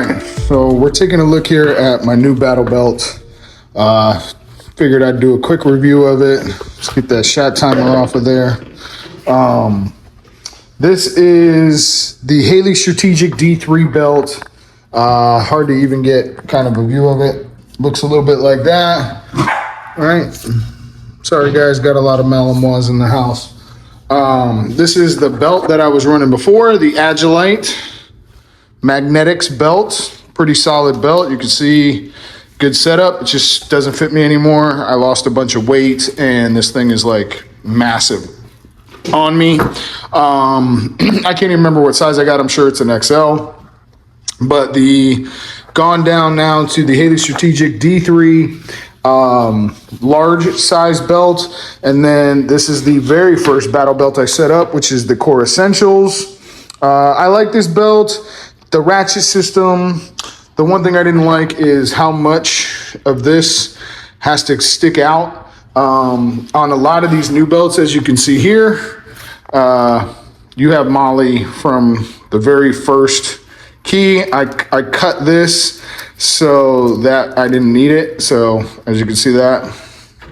right, so we're taking a look here at my new battle belt. Figured I'd do a quick review of it. Let's get that shot timer off of there. This is the Haley Strategic D3 belt. Hard to even get kind of a view of it. Looks a little bit like that. All right. Sorry guys, got a lot of Malinois in the house. This is the belt that I was running before, the Agilite Magnetics belt. Pretty solid belt. You can see good setup. It just doesn't fit me anymore. I lost a bunch of weight and this thing is like massive on me. I can't even remember what size I got. I'm sure it's an XL. But gone down now to the Haley Strategic D3 large size belt. And then this is the very first battle belt I set up, which is the Kore Essentials. I like this belt. The ratchet system. The one thing I didn't like is how much of this has to stick out. On a lot of these new belts, as you can see here, you have Molly from the very first key. I cut this so that I didn't need it. So as you can see that,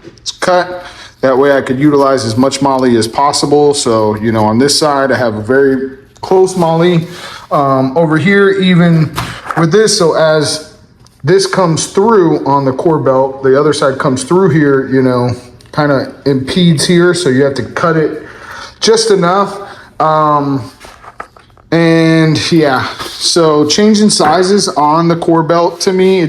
it's cut. That way I could utilize as much Molly as possible. So, you know, on this side, I have a very close Molly. Over here, even with this, so as this comes through on the Kore belt, the other side comes through here, you know, kind of impedes here. So you have to cut it just enough. And yeah, so changing sizes on the Kore belt, to me,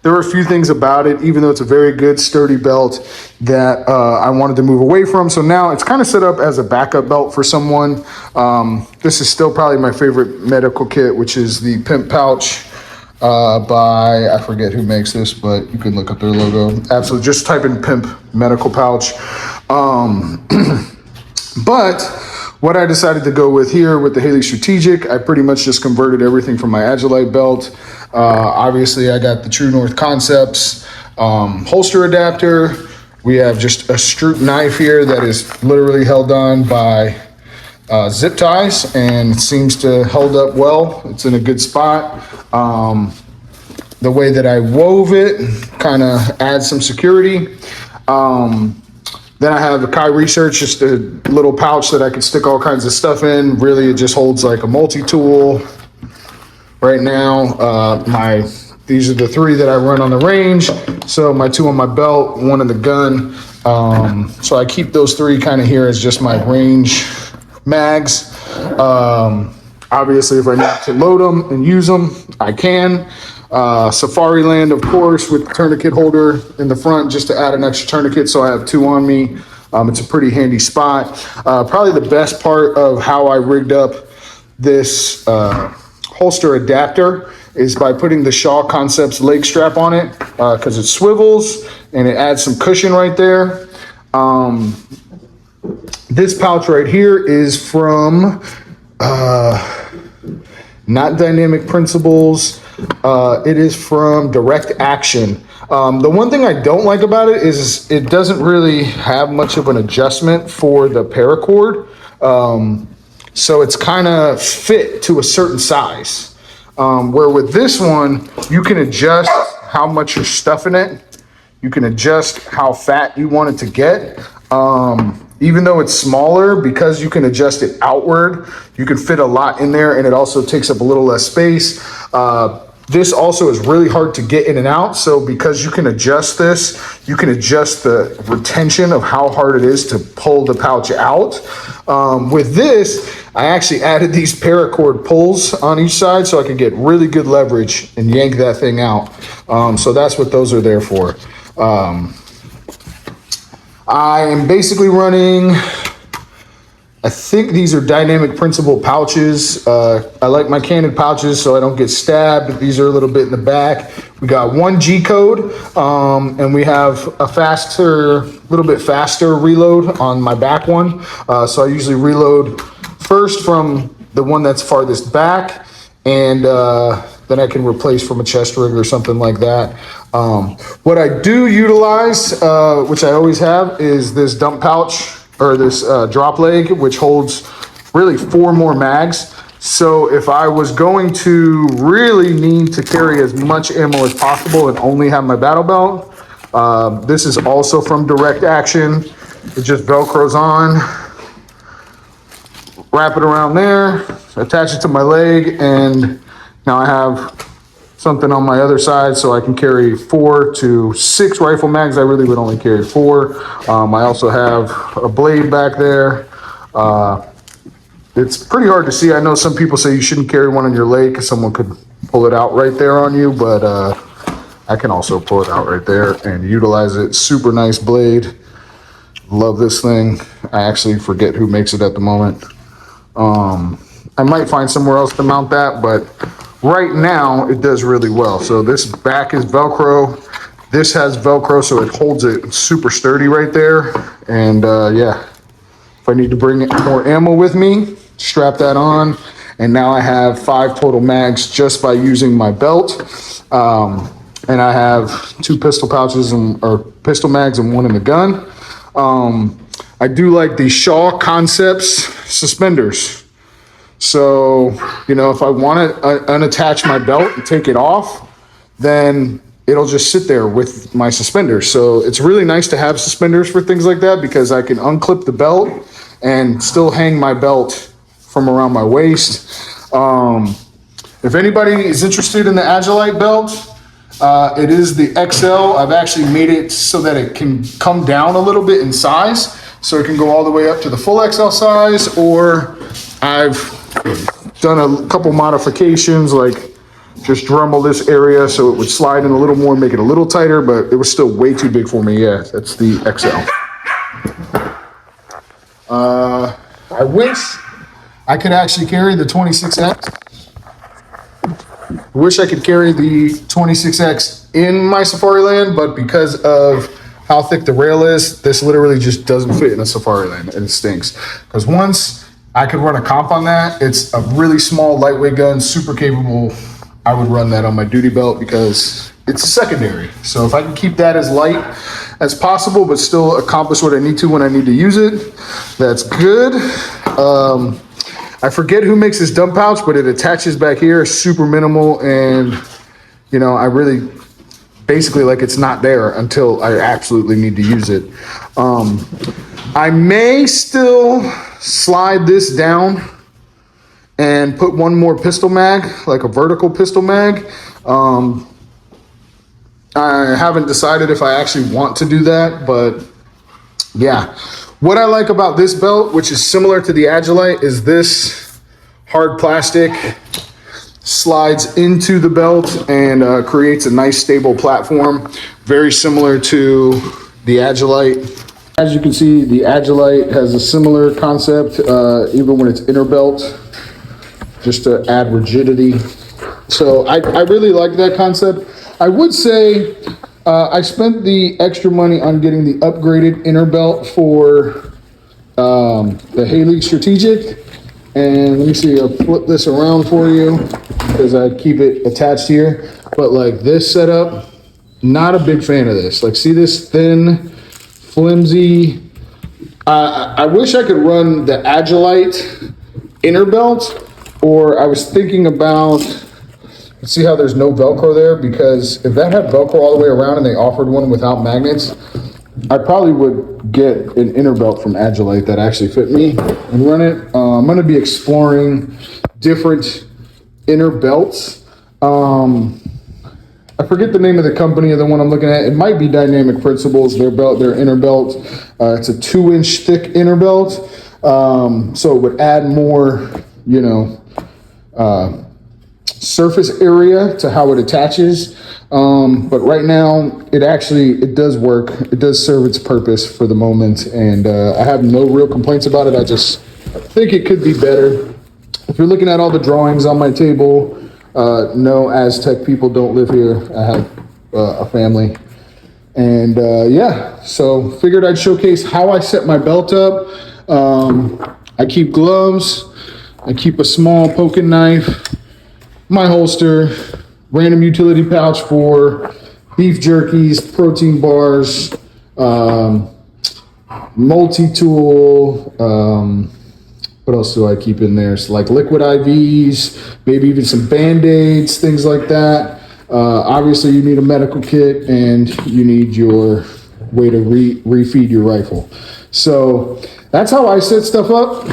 there were a few things about it, even though it's a very good sturdy belt, that I wanted to move away from. So now it's kind of set up as a backup belt for someone. This is still probably my favorite medical kit, which is the Pimp Pouch by, I forget who makes this, but you can look up their logo. Absolutely, just type in Pimp Medical Pouch. But what I decided to go with here with the Haley Strategic, I pretty much just converted everything from my Agilite belt. Obviously, I got the True North Concepts holster adapter. We have just a Stroop knife here that is literally held on by zip ties and it seems to hold up well. It's in a good spot. The way that I wove it kind of adds some security. Then I have the Kai Research, just a little pouch that I can stick all kinds of stuff in. Really, it just holds like a multi-tool. Right now, these are the three that I run on the range. So my two on my belt, one in the gun. So I keep those three kind of here as just my range mags. Obviously, if I need to load them and use them, I can. Safari Land, of course, with the tourniquet holder in the front just to add an extra tourniquet, so I have two on me. It's a pretty handy spot. Probably the best part of how I rigged up this holster adapter is by putting the Shaw Concepts leg strap on it, because it swivels and it adds some cushion right there. This pouch right here is from not Dynamic Principles. It is from Direct Action. The one thing I don't like about it is it doesn't really have much of an adjustment for the paracord. So it's kind of fit to a certain size. Where with this one, you can adjust how much you're stuffing it. You can adjust how fat you want it to get. Even though it's smaller, because you can adjust it outward, you can fit a lot in there and it also takes up a little less space. This also is really hard to get in and out. So because you can adjust this, you can adjust the retention of how hard it is to pull the pouch out. With this, I actually added these paracord pulls on each side so I can get really good leverage and yank that thing out. So that's what those are there for. I am basically running, I think these are Dynamic Principle pouches. I like my candid pouches so I don't get stabbed. These are a little bit in the back. We got one G code, and we have a little bit faster reload on my back one. So I usually reload first from the one that's farthest back, and then I can replace from a chest rig or something like that. What I do utilize, which I always have, is this dump pouch or this drop leg, which holds really 4 more mags. So if I was going to really need to carry as much ammo as possible and only have my battle belt, this is also from Direct Action. It just Velcros on, wrap it around there, attach it to my leg, and now I have something on my other side so I can carry 4 to 6 rifle mags. I really would only carry 4. I also have a blade back there. It's pretty hard to see. I know some people say you shouldn't carry one on your leg because someone could pull it out right there on you, but I can also pull it out right there and utilize it. Super nice blade. Love this thing. I actually forget who makes it at the moment. I might find somewhere else to mount that, but right now it does really well. So this back is Velcro. This has Velcro, so it holds it super sturdy right there. And yeah, if I need to bring more ammo with me, strap that on. And now I have 5 total mags just by using my belt. And I have 2 pistol pouches or pistol mags and 1 in the gun. I do like the Shaw Concepts suspenders. So, you know, if I want to unattach my belt and take it off, then it'll just sit there with my suspenders. So it's really nice to have suspenders for things like that because I can unclip the belt and still hang my belt from around my waist. If anybody is interested in the Agilite belt, it is the XL. I've actually made it so that it can come down a little bit in size. So it can go all the way up to the full XL size, or I've done a couple modifications, like just Dremel this area so it would slide in a little more, make it a little tighter, but it was still way too big for me. Yeah, that's the XL. I wish I could actually carry the 26X. I wish I could carry the 26X in my Safariland, but because of how thick the rail is, this literally just doesn't fit in a Safariland, and it stinks. Because once I could run a comp on that, it's a really small, lightweight gun, super capable. I would run that on my duty belt because it's a secondary. So if I can keep that as light as possible, but still accomplish what I need to when I need to use it, that's good. I forget who makes this dump pouch, but it attaches back here, super minimal, and you know, I really basically like it's not there until I absolutely need to use it. I may still slide this down and put one more pistol mag, like a vertical pistol mag. I haven't decided if I actually want to do that, but yeah. What I like about this belt, which is similar to the Agilite, is this hard plastic slides into the belt and creates a nice stable platform, very similar to the Agilite. As you can see, the Agilite has a similar concept, even when it's inner belt, just to add rigidity. So I really like that concept. I would say I spent the extra money on getting the upgraded inner belt for the Haley Strategic. And let me see, I'll flip this around for you because I keep it attached here. But like this setup, not a big fan of this. Like, see this thin, flimsy. I wish I could run the Agilite inner belt, or I was thinking about, see how there's no Velcro there? Because if that had Velcro all the way around and they offered one without magnets, I probably would get an inner belt from Agilite that actually fit me and run it. I'm going to be exploring different inner belts. I forget the name of the company of the one I'm looking at. It might be Dynamic Principles, their inner belt. It's a 2-inch thick inner belt. So it would add more, you know, surface area to how it attaches. But right now it does work. It does serve its purpose for the moment. And I have no real complaints about it. I just think it could be better. If you're looking at all the drawings on my table, no Aztec people don't live here. I have a family. And yeah, so figured I'd showcase how I set my belt up. I keep gloves. I keep a small poking knife, my holster, random utility pouch for beef jerkies, protein bars, multi-tool, What else do I keep in there? So like liquid IVs, maybe even some Band-Aids, things like that. Obviously, you need a medical kit and you need your way to refeed your rifle. So that's how I set stuff up.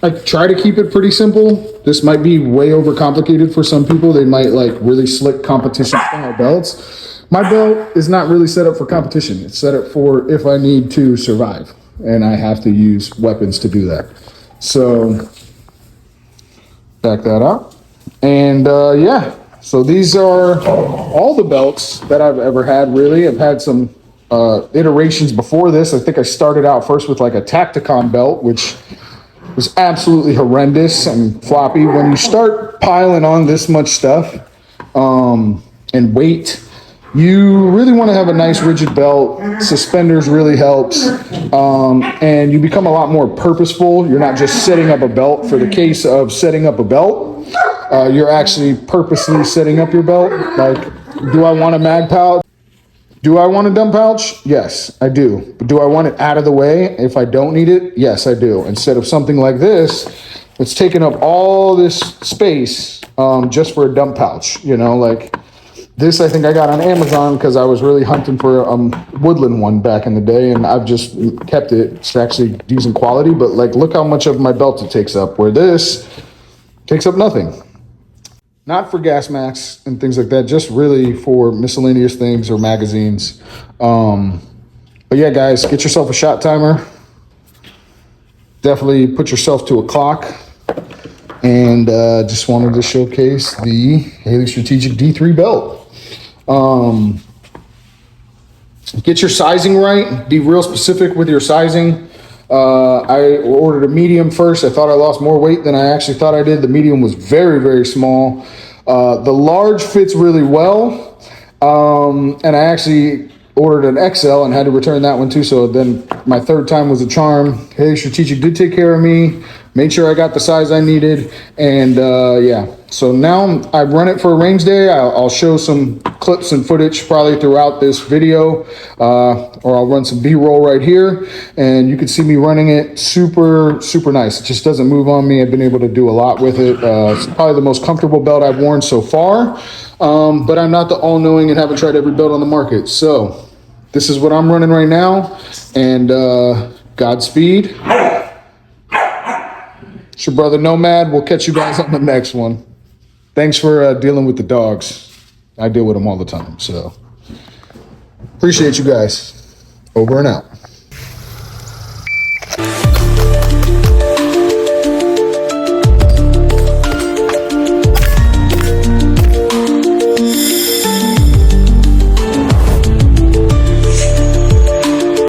I try to keep it pretty simple. This might be way overcomplicated for some people. They might like really slick competition style belts. My belt is not really set up for competition. It's set up for if I need to survive and I have to use weapons to do that. So back that up. And yeah, so these are all the belts that I've ever had, really. I've had some iterations before this. I think I started out first with like a Tacticon belt, which was absolutely horrendous and floppy. When you start piling on this much stuff and weight, you really want to have a nice rigid belt. Suspenders really helps. And you become a lot more purposeful. You're not just setting up a belt for the case of setting up a belt. You're actually purposely setting up your belt. Like, do I want a mag pouch? Do I want a dump pouch? Yes, I do. But do I want it out of the way if I don't need it? Yes, I do. Instead of something like this, it's taking up all this space just for a dump pouch. You know, like this I think I got on Amazon because I was really hunting for a woodland one back in the day, and I've just kept it. It's actually decent quality, but like look how much of my belt it takes up, where this takes up nothing. Not for gas masks and things like that, just really for miscellaneous things or magazines. But yeah, guys, get yourself a shot timer. Definitely put yourself to a clock. And just wanted to showcase the Haley Strategic D3 belt. Get your sizing right. Be real specific with your sizing. I ordered a medium first. I thought I lost more weight than I actually thought I did. The medium was very, very small. The large fits really well. And I actually ordered an XL and had to return that one too. So then my third time was a charm. Hey, Strategic did take care of me. Made sure I got the size I needed. And yeah, so now I run it for a range day. I'll show some clips and footage probably throughout this video, or I'll run some B-roll right here, and you can see me running it. Super, super nice. It just doesn't move on me. I've been able to do a lot with it. It's probably the most comfortable belt I've worn so far, but I'm not the all-knowing and haven't tried every belt on the market. So this is what I'm running right now, and Godspeed. It's your brother Nomad. We'll catch you guys on the next one. Thanks for dealing with the dogs. I deal with them all the time, so appreciate you guys. Over and out.